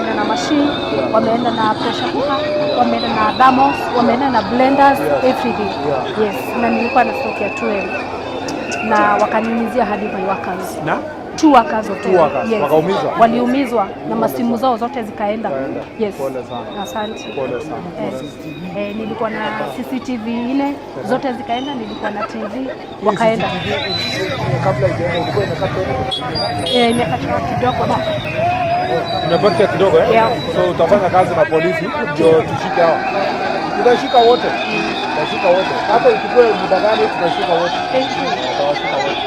wameenda na machine, wameenda na pressure cooker, wameenda na thermos, wameenda na blenders, everything. Yes, na nilikuwa na stock ya 12 na wakaniumizia hadi my workers. Na 2 workers wote. Yes. Wakaumizwa? Waliumizwa na masimu zao zote zikaenda. Yes. Pole sana. Asante. Pole sana. Nilikuwa na CCTV 4 zote zikaenda, nilikuwa na TV wakaenda. Kabla ijaenda ilikuwa imekata imekata kidogo na imebaki kidogo So utafanya kazi na polisi ndio tushike hao. Tutashika wote. Tutashika wote. Hata ikikuwa muda gani tutashika wote. Tutawashika wote.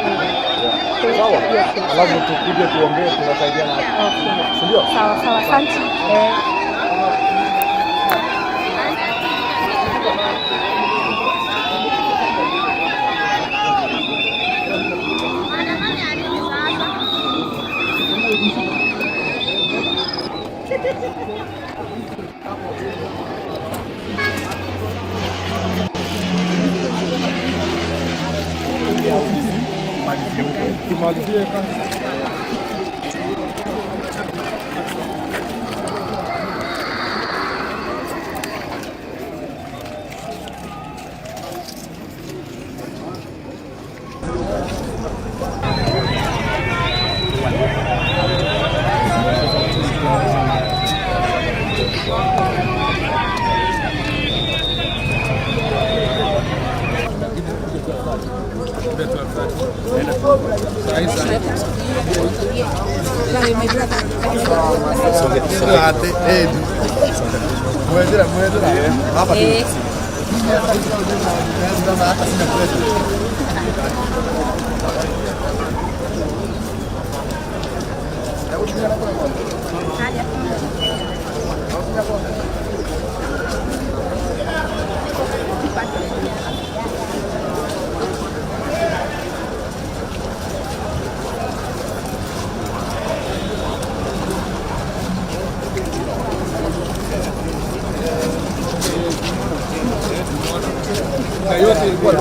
Sawa. Alafu tukuje tuongee tunasaidiana hapo. Ndio? Sawa sawa, asante. Tumalizie yote ilikuwa